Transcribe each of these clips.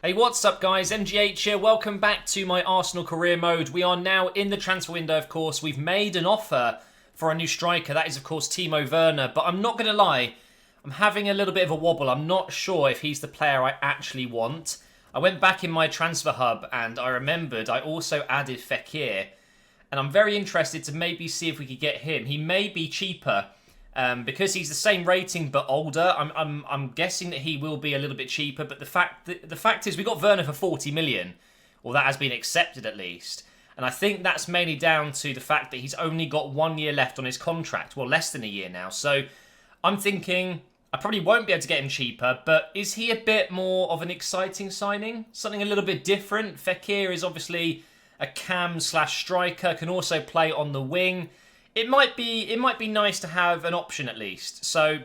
Hey, what's up guys? MGH here. Welcome back to my Arsenal career mode. We are now in the transfer window, of course. We've made an offer for a new striker. That is, of course, Timo Werner. But I'm not going to lie, I'm having a little bit of a wobble. I'm not sure if he's the player I actually want. I went back in my transfer hub and I remembered I also added Fekir. And I'm very interested to maybe see if we could get him. He may be cheaper. Because he's the same rating but older, I'm guessing that he will be a little bit cheaper. But the fact is, we got Werner for 40 million, or that has been accepted at least. And I think that's mainly down to the fact that he's only got 1 year left on his contract, well, less than a year now. So I'm thinking I probably won't be able to get him cheaper. But is he a bit more of an exciting signing? Something a little bit different. Fekir is obviously a cam/striker, can also play on the wing. It might be nice to have an option at least. So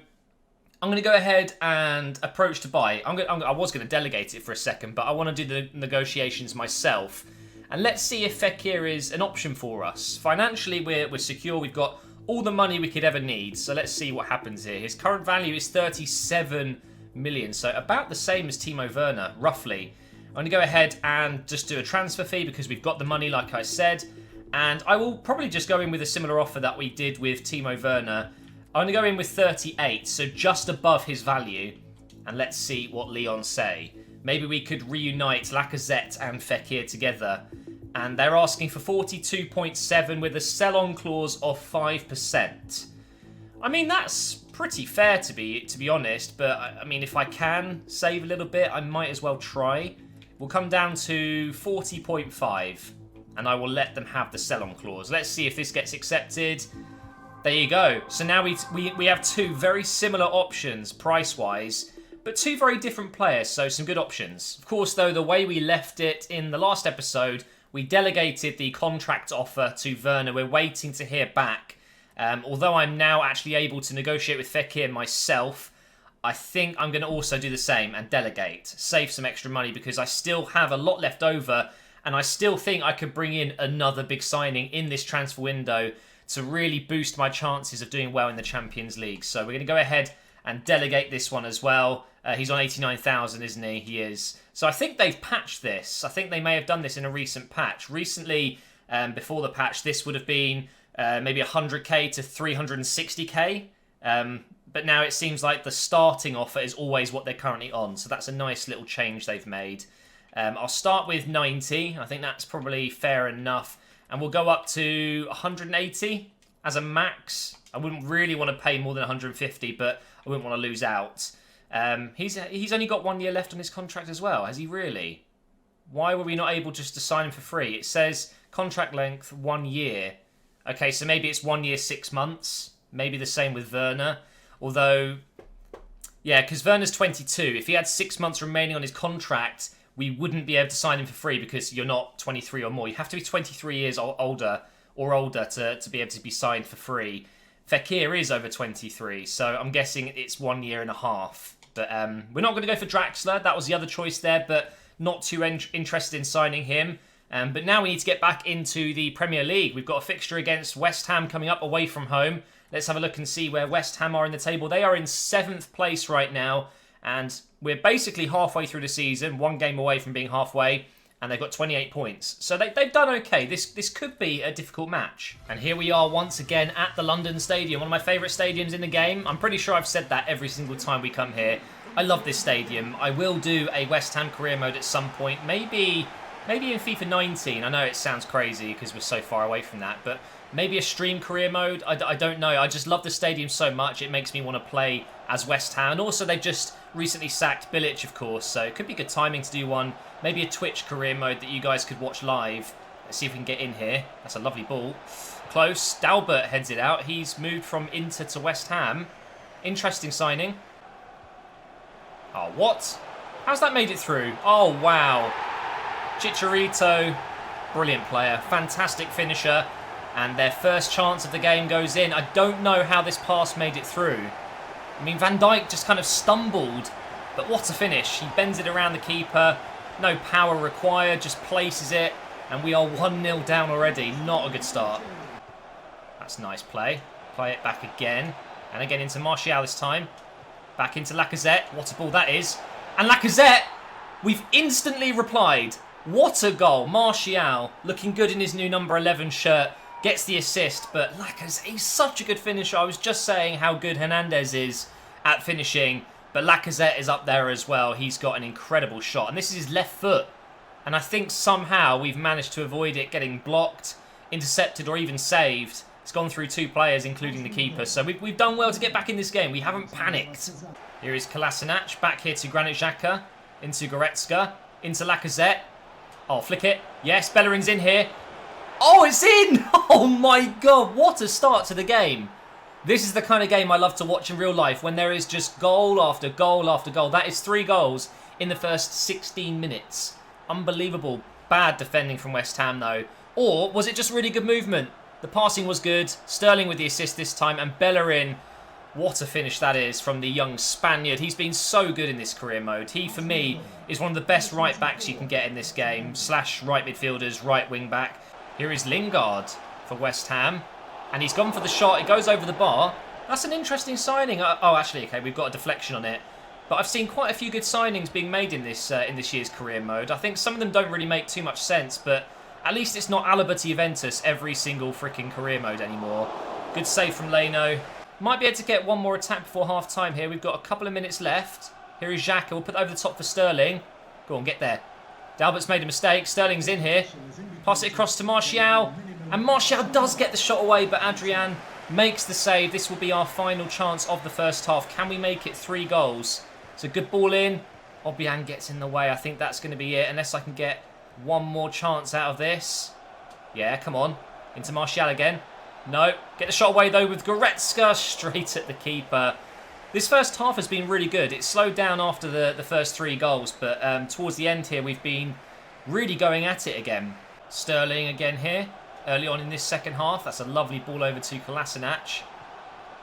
I'm going to go ahead and approach to buy. I was going to delegate it for a second, but I want to do the negotiations myself. And let's see if Fekir is an option for us. Financially, we're secure. We've got all the money we could ever need. So let's see what happens here. His current value is 37 million. So about the same as Timo Werner, roughly. I'm going to go ahead and just do a transfer fee because we've got the money, like I said. And I will probably just go in with a similar offer that we did with Timo Werner. I'm going to go in with 38, so just above his value. And let's see what Leon say. Maybe we could reunite Lacazette and Fekir together. And they're asking for 42.7 with a sell-on clause of 5%. I mean, that's pretty fair to be honest. But, I mean, if I can save a little bit, I might as well try. We'll come down to 40.5. And I will let them have the sell-on clause. Let's see if this gets accepted. There you go. So now we have two very similar options price-wise, but two very different players, so some good options. Of course, though, the way we left it in the last episode, we delegated the contract offer to Werner. We're waiting to hear back. Although I'm now actually able to negotiate with Fekir myself, I think I'm going to also do the same and delegate. Save some extra money because I still have a lot left over. And I still think I could bring in another big signing in this transfer window to really boost my chances of doing well in the Champions League. So we're going to go ahead and delegate this one as well. He's on 89,000, isn't he? He is. So I think they've patched this. I think they may have done this in a recent patch. Recently, before the patch, this would have been maybe 100k to 360k. But now it seems like the starting offer is always what they're currently on. So that's a nice little change they've made. I'll start with 90. I think that's probably fair enough. And we'll go up to 180 as a max. I wouldn't really want to pay more than 150, but I wouldn't want to lose out. He's only got 1 year left on his contract as well. Has he really? Why were we not able just to sign him for free? It says contract length 1 year. Okay, so maybe it's 1 year, 6 months. Maybe the same with Werner. Although, yeah, because Werner's 22. If he had 6 months remaining on his contract, we wouldn't be able to sign him for free because you're not 23 or more. You have to be 23 years older to be able to be signed for free. Fekir is over 23, so I'm guessing it's 1 year and a half. But we're not going to go for Draxler. That was the other choice there, but not too interested in signing him. But now we need to get back into the Premier League. We've got a fixture against West Ham coming up away from home. Let's have a look and see where West Ham are in the table. They are in 7th place right now. And we're basically halfway through the season, 1 game away from being halfway, and they've got 28 points. So they've done okay. This could be a difficult match. And here we are once again at the London Stadium, one of my favourite stadiums in the game. I'm pretty sure I've said that every single time we come here. I love this stadium. I will do a West Ham career mode at some point, maybe in FIFA 19. I know it sounds crazy because we're so far away from that, but maybe a stream career mode. I don't know. I just love the stadium so much. It makes me want to play as West Ham. And also, they've just recently sacked Bilic, of course. So it could be good timing to do one. Maybe a Twitch career mode that you guys could watch live. Let's see if we can get in here. That's a lovely ball. Close. Dalbert heads it out. He's moved from Inter to West Ham. Interesting signing. Oh, what? How's that made it through? Oh, wow. Chicharito. Brilliant player. Fantastic finisher. And their first chance of the game goes in. I don't know how this pass made it through. I mean, Van Dijk just kind of stumbled, but what a finish. He bends it around the keeper. No power required, just places it. And we are 1-0 down already. Not a good start. That's nice play. Play it back again. And again into Martial this time. Back into Lacazette. What a ball that is. And Lacazette We've instantly replied. What a goal. Martial, looking good in his new number 11 shirt, gets the assist. But Lacazette, he's such a good finisher. I was just saying how good Hernandez is at finishing. But Lacazette is up there as well. He's got an incredible shot. And this is his left foot. And I think somehow we've managed to avoid it getting blocked, intercepted, or even saved. It's gone through 2 players, including the keeper. So we've done well to get back in this game. We haven't panicked. Here is Kolasinac. Back here to Granit Xhaka. Into Goretzka. Into Lacazette. Oh, flick it. Yes, Bellerin's in here. Oh, it's in! Oh my god, what a start to the game. This is the kind of game I love to watch in real life, when there is just goal after goal after goal. That is 3 goals in the first 16 minutes. Unbelievable. Bad defending from West Ham, though. Or was it just really good movement? The passing was good. Sterling with the assist this time, and Bellerin. What a finish that is from the young Spaniard. He's been so good in this career mode. He, for me, is one of the best right backs you can get in this game. / right midfielders, right wing back. Here is Lingard for West Ham. And he's gone for the shot. It goes over the bar. That's an interesting signing. Oh, actually, okay, we've got a deflection on it. But I've seen quite a few good signings being made in this year's career mode. I think some of them don't really make too much sense, but at least it's not Alaba to Juventus every single freaking career mode anymore. Good save from Leno. Might be able to get one more attack before half-time here. We've got a couple of minutes left. Here is Xhaka. We'll put it over the top for Sterling. Go on, get there. Dalbert's made a mistake. Sterling's in here. Pass it across to Martial. And Martial does get the shot away, but Adrian makes the save. This will be our final chance of the first half. Can we make it 3 goals? It's a good ball in. Obiang gets in the way. I think that's going to be it, unless I can get one more chance out of this. Yeah, come on. Into Martial again. No. Get the shot away, though, with Goretzka straight at the keeper. This first half has been really good. It slowed down after the first 3 goals, but towards the end here, we've been really going at it again. Sterling again here, early on in this second half. That's a lovely ball over to Kolasinac.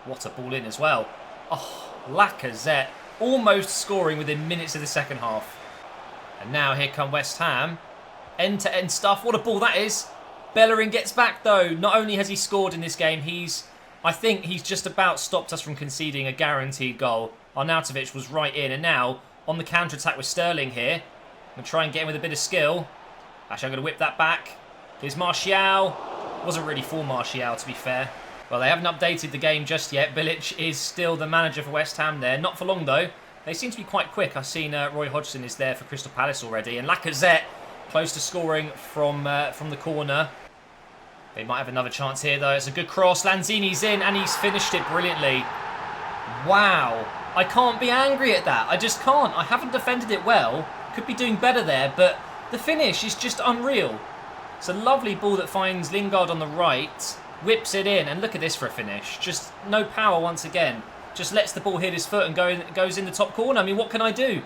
What a ball in as well. Oh, Lacazette almost scoring within minutes of the second half. And now here come West Ham. End-to-end stuff. What a ball that is. Bellerin gets back, though. Not only has he scored in this game, I think he's just about stopped us from conceding a guaranteed goal. Arnautovic was right in. And now, on the counter-attack with Sterling here. I'm going to try and get him with a bit of skill. Actually, I'm going to whip that back. Here's Martial. Wasn't really for Martial, to be fair. Well, they haven't updated the game just yet. Bilic is still the manager for West Ham there. Not for long, though. They seem to be quite quick. I've seen Roy Hodgson is there for Crystal Palace already. And Lacazette close to scoring from the corner. They might have another chance here, though. It's a good cross. Lanzini's in, and he's finished it brilliantly. Wow. I can't be angry at that. I just can't. I haven't defended it well. Could be doing better there, but the finish is just unreal. It's a lovely ball that finds Lingard on the right. Whips it in, and look at this for a finish. Just no power once again. Just lets the ball hit his foot and goes in the top corner. I mean, what can I do?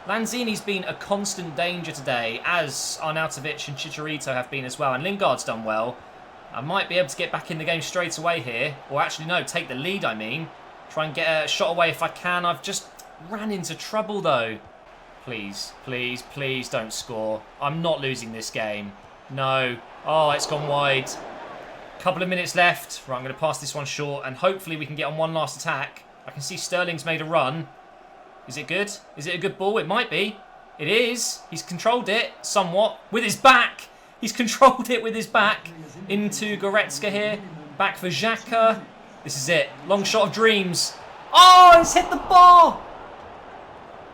Lanzini's been a constant danger today, as Arnautovic and Chicharito have been as well. And Lingard's done well. I might be able to get back in the game straight away here. Or actually, no, take the lead, I mean. Try and get a shot away if I can. I've just ran into trouble, though. Please, please, please don't score. I'm not losing this game. No. Oh, it's gone wide. Couple of minutes left. Right, I'm going to pass this one short, and hopefully we can get on one last attack. I can see Sterling's made a run. Is it good? Is it a good ball? It might be. It is. He's controlled it somewhat with his back. He's controlled it with his back into Goretzka here. Back for Xhaka. This is it. Long shot of dreams. Oh, it's hit the bar.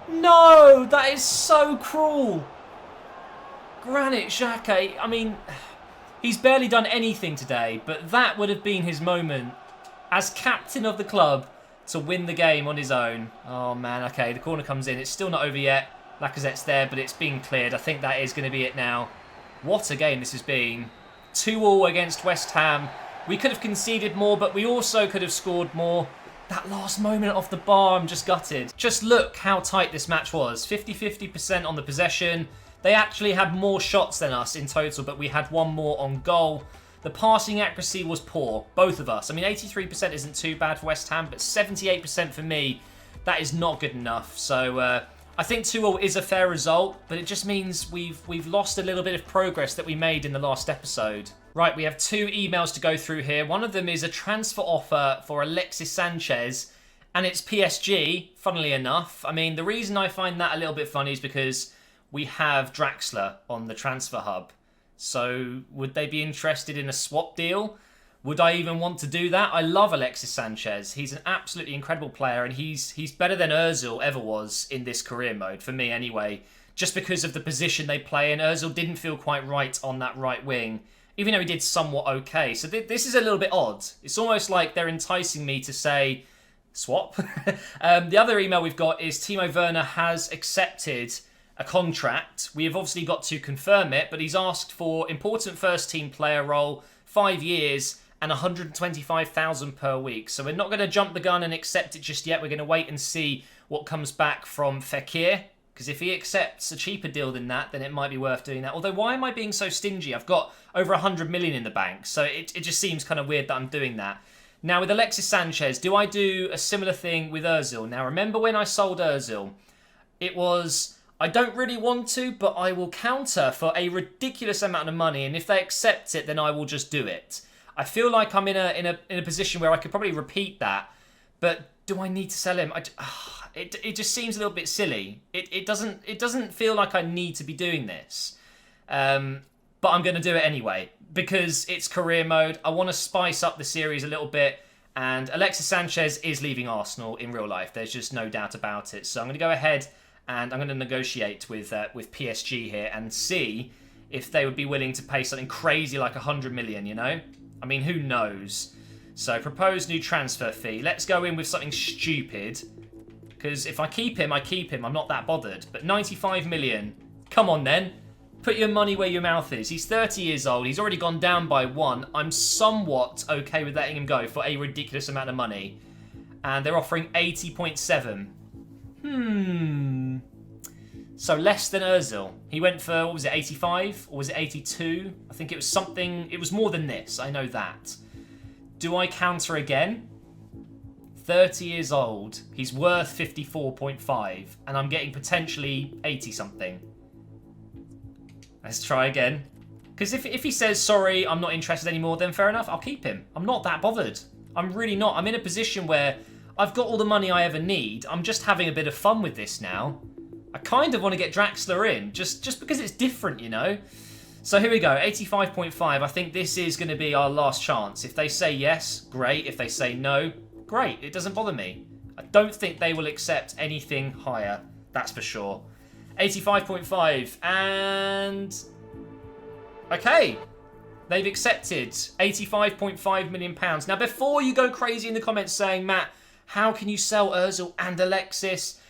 No, that is so cruel. Granit Xhaka, I mean, he's barely done anything today, but that would have been his moment as captain of the club to win the game on his own. Oh, man, okay, the corner comes in. It's still not over yet. Lacazette's there, but it's being cleared. I think that is going to be it now. What a game this has been. 2-2 against West Ham. We could have conceded more, but we also could have scored more. That last moment off the bar, I'm just gutted. Just look how tight this match was. 50-50% on the possession. They actually had more shots than us in total, but we had one more on goal. The passing accuracy was poor, both of us. I mean, 83% isn't too bad for West Ham, but 78% for me, that is not good enough. So I think 2-2 is a fair result, but it just means we've lost a little bit of progress that we made in the last episode. Right, we have 2 emails to go through here. One of them is a transfer offer for Alexis Sanchez, and it's PSG, funnily enough. I mean, the reason I find that a little bit funny is because we have Draxler on the transfer hub. So would they be interested in a swap deal? Would I even want to do that? I love Alexis Sanchez. He's an absolutely incredible player, and he's better than Ozil ever was in this career mode, for me anyway, just because of the position they play in. Ozil didn't feel quite right on that right wing, even though he did somewhat okay. So this is a little bit odd. It's almost like they're enticing me to say, swap. The other email we've got is Timo Werner has accepted a contract. We have obviously got to confirm it, but he's asked for important first team player role, 5 years, and 125,000 per week. So we're not going to jump the gun and accept it just yet. We're going to wait and see what comes back from Fekir, because if he accepts a cheaper deal than that, then it might be worth doing that. Although, why am I being so stingy? I've got over 100 million in the bank, so it just seems kind of weird that I'm doing that. Now, with Alexis Sanchez, do I do a similar thing with Ozil? Now, remember when I sold Ozil? It was, I don't really want to, but I will counter for a ridiculous amount of money, and if they accept it, then I will just do it. I feel like I'm in a position where I could probably repeat that, but do I need to sell him? It just seems a little bit silly. It doesn't feel like I need to be doing this, but I'm going to do it anyway because it's career mode. I want to spice up the series a little bit, and Alexis Sanchez is leaving Arsenal in real life. There's just no doubt about it. So I'm going to go ahead and I'm going to negotiate with PSG here and see if they would be willing to pay something crazy like 100 million. You know. I mean, who knows? So, proposed new transfer fee. Let's go in with something stupid. Because if I keep him, I keep him. I'm not that bothered. But 95 million. Come on, then. Put your money where your mouth is. He's 30 years old. He's already gone down by 1. I'm somewhat okay with letting him go for a ridiculous amount of money. And they're offering 80.7. So less than Ozil. He went for, what was it, 85? Or was it 82? I think it was something, it was more than this. I know that. Do I counter again? 30 years old. He's worth 54.5. And I'm getting potentially 80 something. Let's try again. Because if he says, sorry, I'm not interested anymore, then fair enough, I'll keep him. I'm not that bothered. I'm really not. I'm in a position where I've got all the money I ever need. I'm just having a bit of fun with this now. I kind of want to get Draxler in, just because it's different, you know? So here we go, 85.5. I think this is going to be our last chance. If they say yes, great. If they say no, great. It doesn't bother me. I don't think they will accept anything higher, that's for sure. 85.5, and... okay. They've accepted £85.5 million. Now, before you go crazy in the comments saying, Matt, how can you sell Ozil and Alexis?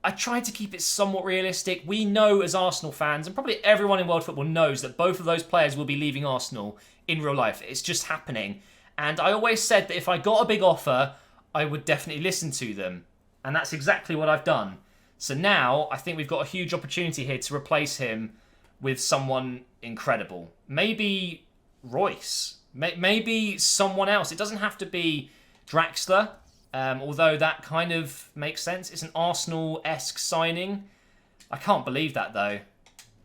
I tried to keep it somewhat realistic. We know as Arsenal fans, and probably everyone in world football knows, that both of those players will be leaving Arsenal in real life. It's just happening. And I always said that if I got a big offer, I would definitely listen to them. And that's exactly what I've done. So now, I think we've got a huge opportunity here to replace him with someone incredible. Maybe Royce. Maybe someone else. It doesn't have to be Draxler. Although that kind of makes sense. It's an Arsenal-esque signing. I can't believe that, though.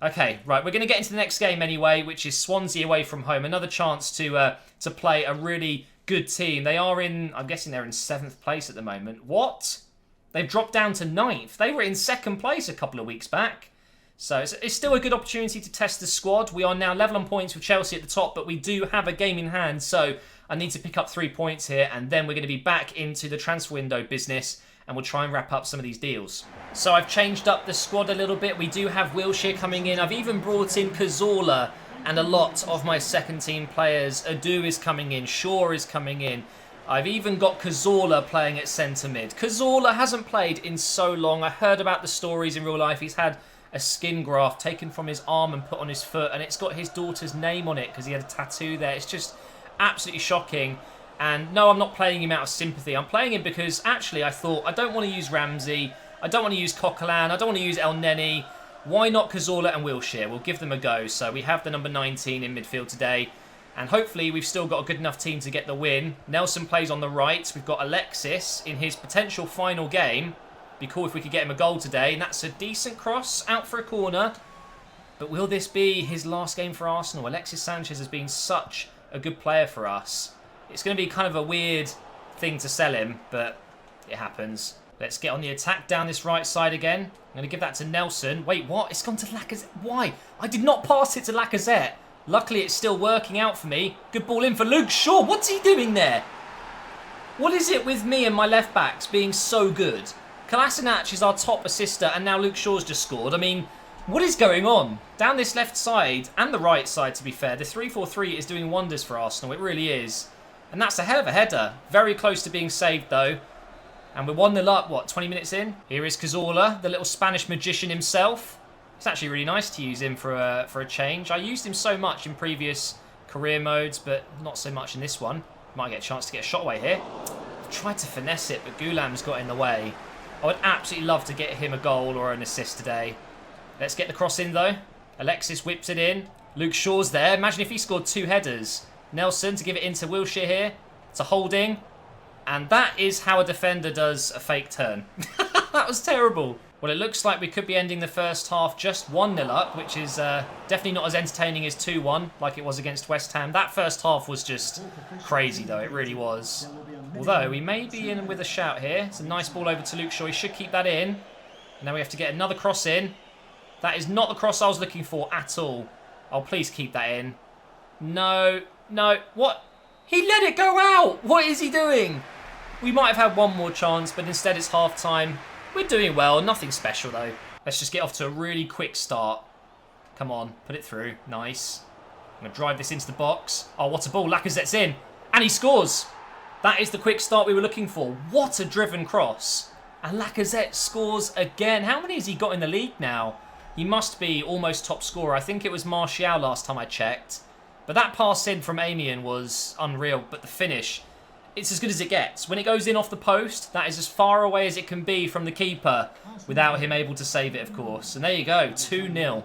Okay, right. We're going to get into the next game anyway, which is Swansea away from home. Another chance to play a really good team. They are in... I'm guessing they're in 7th place at the moment. What? They've dropped down to 9th. They were in 2nd place a couple of weeks back. So it's still a good opportunity to test the squad. We are now level on points with Chelsea at the top, but we do have a game in hand. So I need to pick up 3 points here, and then we're going to be back into the transfer window business, and we'll try and wrap up some of these deals. So I've changed up the squad a little bit. We do have Wilshere coming in. I've even brought in Cazorla and a lot of my second team players. Adu is coming in. Shaw is coming in. I've even got Cazorla playing at centre mid. Cazorla hasn't played in so long. I heard about the stories in real life. He's had a skin graft taken from his arm and put on his foot, and it's got his daughter's name on it because he had a tattoo there. It's just absolutely shocking. And no, I'm not playing him out of sympathy. I'm playing him because actually I thought I don't want to use Ramsey, I don't want to use Coquelin, I don't want to use El Neni. Why not Cazorla and Wilshere? We'll give them a go. So we have the number 19 in midfield today, and hopefully we've still got a good enough team to get the win. Nelson plays on the right. We've got Alexis in his potential final game. Be cool if we could get him a goal today, and that's a decent cross out for a corner. But will this be his last game for Arsenal? Alexis Sanchez has been such a good player for us. It's going to be kind of a weird thing to sell him, but it happens. Let's get on the attack down this right side again. I'm going to give that to Nelson. Wait, what? It's gone to Lacazette. Why? I did not pass it to Lacazette. Luckily, it's still working out for me. Good ball in for Luke Shaw. What's he doing there? What is it with me and my left backs being so good? Kolasinac is our top assister, and now Luke Shaw's just scored. I mean, what is going on? Down this left side, and the right side, to be fair, the 3-4-3 is doing wonders for Arsenal. It really is. And that's a hell of a header. Very close to being saved, though. And we're 1-0 up, what, 20 minutes in? Here is Cazorla, the little Spanish magician himself. It's actually really nice to use him for a change. I used him so much in previous career modes, but not so much in this one. Might get a chance to get a shot away here. I've tried to finesse it, but Goulam's got in the way. I would absolutely love to get him a goal or an assist today. Let's get the cross in, though. Alexis whips it in. Luke Shaw's there. Imagine if he scored 2 headers. Nelson to give it into Wilshere here. It's a holding. And that is how a defender does a fake turn. That was terrible. Well, it looks like we could be ending the first half just 1-0 up, which is definitely not as entertaining as 2-1 like it was against West Ham. That first half was just crazy, though. It really was. Although, we may be in with a shout here. It's a nice ball over to Luke Shaw. He should keep that in. Now we have to get another cross in. That is not the cross I was looking for at all. Oh, please keep that in. No. No. What? He let it go out. What is he doing? We might have had one more chance, but instead it's half-time. We're doing well. Nothing special, though. Let's just get off to a really quick start. Come on. Put it through. Nice. I'm going to drive this into the box. Oh, what a ball. Lacazette's in. And he scores. That is the quick start we were looking for. What a driven cross. And Lacazette scores again. How many has he got in the league now? He must be almost top scorer. I think it was Martial last time I checked. But that pass in from Amiens was unreal. But the finish, it's as good as it gets. When it goes in off the post, that is as far away as it can be from the keeper without him able to save it, of course. And there you go, 2-0.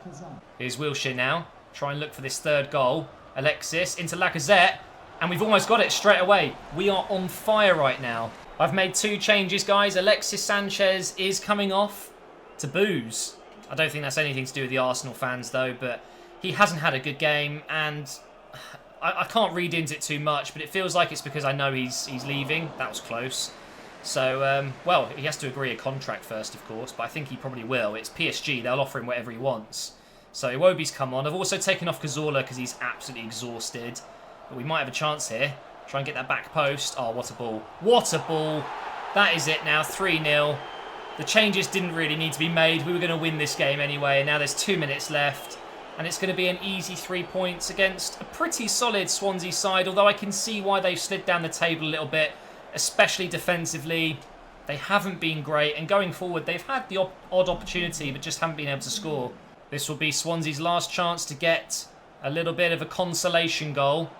Here's Wilshere now. Try and look for this third goal. Alexis into Lacazette. And we've almost got it straight away. We are on fire right now. I've made 2 changes, guys. Alexis Sanchez is coming off to booze. I don't think that's anything to do with the Arsenal fans, though, but he hasn't had a good game, and I can't read into it too much, but it feels like it's because I know he's leaving. That was close. So, well, he has to agree a contract first, of course, but I think he probably will. It's PSG. They'll offer him whatever he wants. So Iwobi's come on. I've also taken off Cazorla because he's absolutely exhausted. But we might have a chance here. Try and get that back post. Oh, what a ball. What a ball. That is it now, 3-0. The changes didn't really need to be made. We were going to win this game anyway. Now there's 2 minutes left. And it's going to be an easy 3 points against a pretty solid Swansea side. Although I can see why they've slid down the table a little bit. Especially defensively. They haven't been great. And going forward, they've had the odd opportunity. But just haven't been able to score. This will be Swansea's last chance to get a little bit of a consolation goal.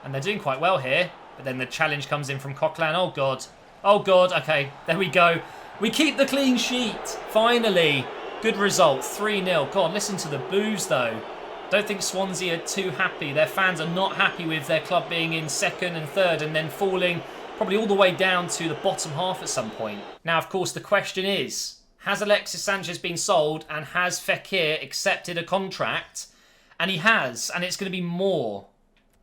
And they're doing quite well here. But then the challenge comes in from Coquelin. Oh, God. Oh, God. Okay, there we go. We keep the clean sheet. Finally. Good result. 3-0. God, listen to the boos, though. Don't think Swansea are too happy. Their fans are not happy with their club being in 2nd and 3rd and then falling probably all the way down to the bottom half at some point. Now, of course, the question is, has Alexis Sanchez been sold and has Fekir accepted a contract? And he has, and it's going to be more.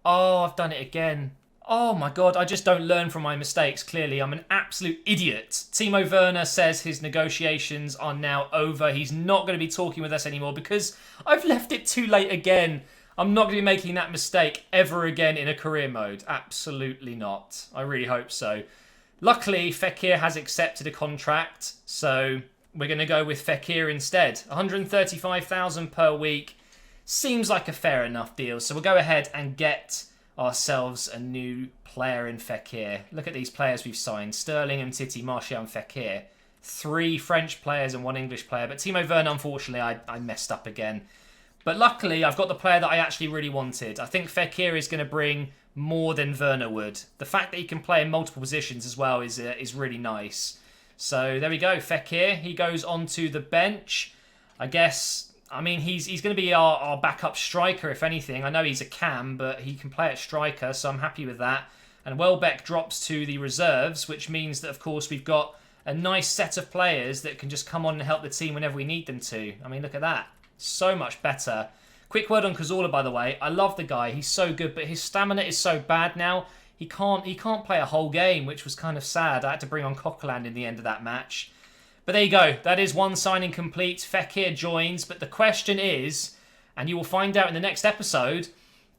Oh, I've done it again. Oh my God, I just don't learn from my mistakes, clearly. I'm an absolute idiot. Timo Werner says his negotiations are now over. He's not going to be talking with us anymore because I've left it too late again. I'm not going to be making that mistake ever again in a career mode. Absolutely not. I really hope so. Luckily, Fekir has accepted a contract, so we're going to go with Fekir instead. 135,000 per week. Seems like a fair enough deal. So we'll go ahead and get ourselves a new player in Fekir. Look at these players we've signed. Sterling, Titi, Martial and Fekir. 3 French players and 1 English player. But Timo Werner, unfortunately, I messed up again. But luckily, I've got the player that I actually really wanted. I think Fekir is going to bring more than Werner would. The fact that he can play in multiple positions as well is really nice. So there we go. Fekir, he goes onto the bench. I guess, I mean, he's going to be our backup striker, if anything. I know he's a cam, but he can play at striker, so I'm happy with that. And Welbeck drops to the reserves, which means that, of course, we've got a nice set of players that can just come on and help the team whenever we need them to. I mean, look at that. So much better. Quick word on Cazorla, by the way. I love the guy. He's so good, but his stamina is so bad now. he can't play a whole game, which was kind of sad. I had to bring on Coquelin in the end of that match. But there you go. That is one signing complete. Fekir joins. But the question is, and you will find out in the next episode,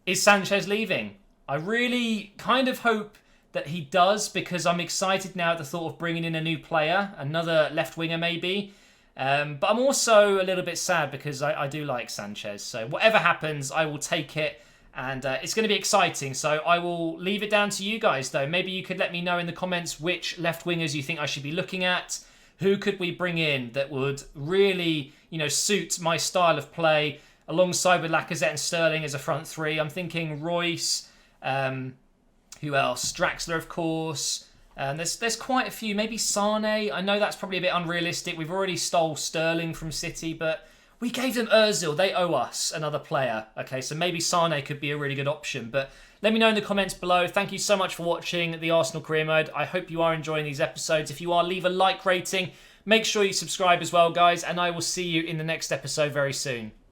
is Sanchez leaving? I really kind of hope that he does, because I'm excited now at the thought of bringing in a new player, another left winger maybe. But I'm also a little bit sad because I do like Sanchez. So whatever happens, I will take it. And it's going to be exciting. So I will leave it down to you guys, though. Maybe you could let me know in the comments which left wingers you think I should be looking at. Who could we bring in that would really, suit my style of play, alongside with Lacazette and Sterling as a front three? I'm thinking Royce. Who else? Draxler, of course. There's quite a few. Maybe Sane. I know that's probably a bit unrealistic. We've already stole Sterling from City, but we gave them Ozil. They owe us another player. Okay, so maybe Sane could be a really good option. But let me know in the comments below. Thank you so much for watching the Arsenal Career Mode. I hope you are enjoying these episodes. If you are, leave a like rating. Make sure you subscribe as well, guys. And I will see you in the next episode very soon.